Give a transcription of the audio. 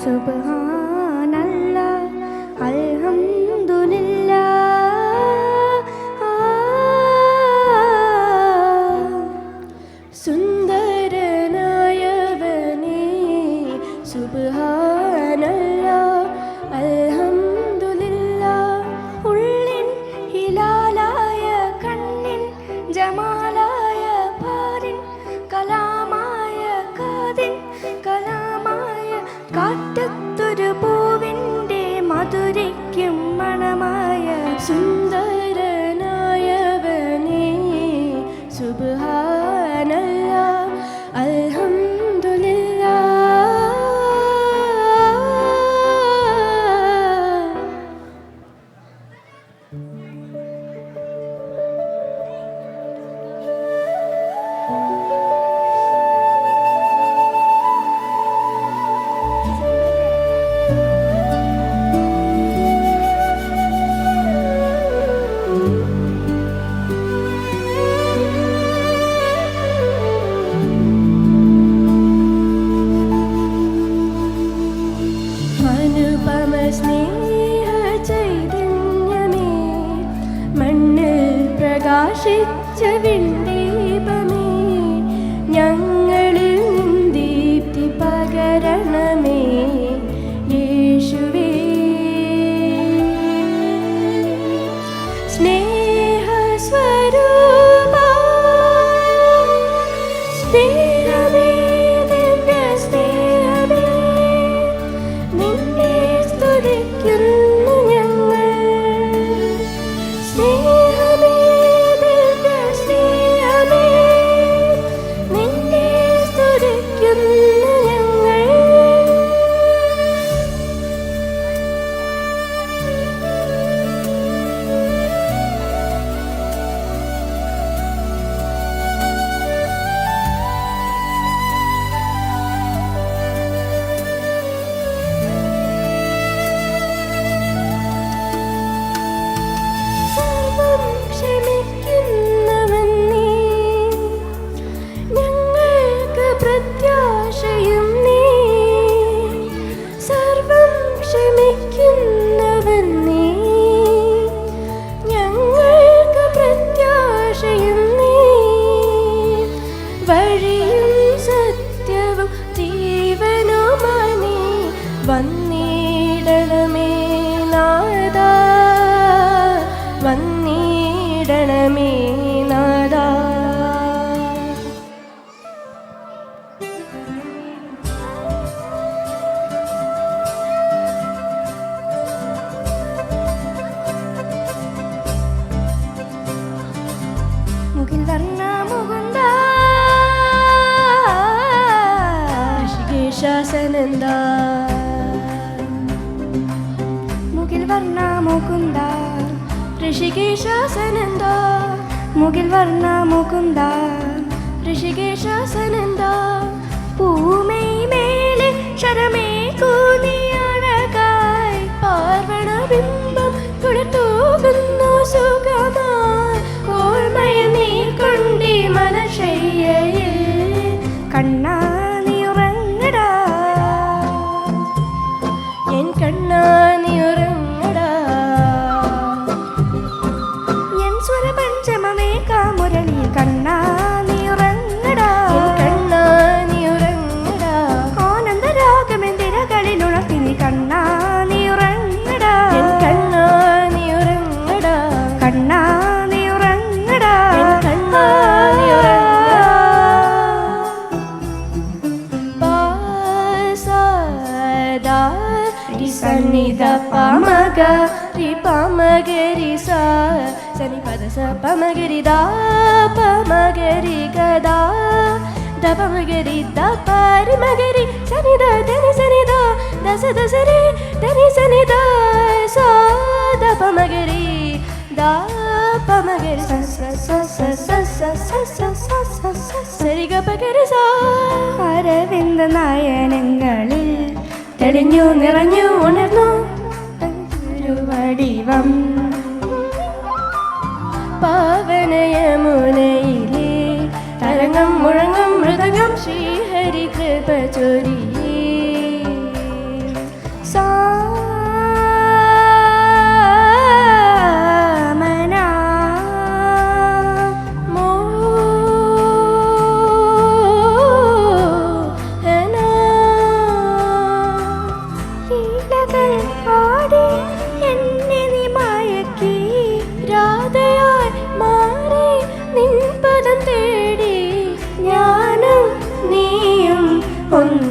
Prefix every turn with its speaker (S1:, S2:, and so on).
S1: സുബ്ഹാനല്ലാഹ് അൽഹംദുലില്ലാഹ്. സുന്ദരനായവനേ സുബ്ഹാനല്ലാഹ് അൽഹംദുലില്ലാഹ്. ഉള്ളിൻ ഹിലാലായ കണ്ണിൻ ജമാലായ പാരിൻ കലാമായ കാതിൻ കലാമായ കാറ്റത്തൊരു പൂവിൻ്റെ മധുരയ്ക്കും മണമായ സുന്ദരനായവനേ സുബ്ഹാനല്ലാഹ് അൽഹംദുലില്ലാഹ്. അനുപമ സ്നേഹ ചൈതന്യമേ മണ്ണിൽ പ്രകാശിച്ച വിണ്ടീപമേ ഞങ്ങളിൽ ദീപ്തി പകരണമേ യേശുവേ. സ്നേഹസ്വരൂപാ സ്നേഹമേ ദിവ്യ സ്നേഹമേ നിന്നെ സ്തുതിക്കുന്നു ഞങ്ങൾ. സ്നേഹമേ ദിവ്യ സ്നേഹമേ നിന്നെ സ്തുതിക്കുന്നു ഞങ്ങൾ. സർവ്വം ക്ഷമിക്കുന്നവൻ നീ ഞങ്ങൾക്ക് പ്രത്യാശയും നീ. സർവ്വം ക്ഷമിക്കുന്നവൻ നീ ഞങ്ങൾക്ക് പ്രത്യാശയും നീ. വഴിയും സത്യവും ജീവനുമായി നീ വന്നിടണമേ നാഥാ വന്നിടണമേ നാഥാ. മുകിൽ വർണ്ണ മുകുന്ദ ഋഷികേശാസനന്ദ. മുകിൽ വർണ്ണ മുകുന്ദ ഋഷികേശാസനന്ദ. മുകിൽ വർണ്ണ മുകുന്ദ ഋഷികേശാസനന്ദ. പൂമൈ മേലെ ശരമേ കൂനിയഴകായി പാർവണ ബിംബം കുളിർത്തൂകുന്നു സുഖമായി. ഓർമ്മയിൽ നീ കൊണ്ടി മനശയ്യയിൽ കണ്ണാ നീ ഉറങ്ങടാ എൻ കണ്ണാ നീ ഉറങ്ങടാ. എൻ സ്വരപഞ്ചമമേ കാമുരളി കണ്ണാ നീ ഉറങ്ങടാ എൻ കണ്ണാ നീ ഉറങ്ങടാ. ആനന്ദരാഗമെന്തിരകളിൽ ഉണർത്തി നീ കണ്ണാ നീ ഉറങ്ങടാ എൻ കണ്ണാ നീ ഉറങ്ങടാ. കണ്ണാ നീ ഉറങ്ങടാ എൻ കണ്ണാ നീ ഉറങ്ങടാ. പാസദാ രി സന്നിധ പമഗ രി പമഗരി സാ സനി പദ സ പമഗരി ദാ പമഗരി ഗദാ ദ പമഗരി ദ പരി മഗരി സനി ദ ധനി സനി ദ ദസ ദസ രി ധനി സനി ദ സാ ദ പമഗരി ദാ പമഗരി സ സ സ സ സ സ സ സ സ സരി ഗ പഗരി സാ. അരവിന്ദ നയനങ്ങളിൽ തെളിഞ്ഞു നിറഞ്ഞു ഉണർന്നു വടിവം പാവനയമുനയിലെ തരംഗം മുഴങ്ങും മൃദംഗം ശ്രീഹരി കൃപ ചൊരിയേ. ഒന്ന്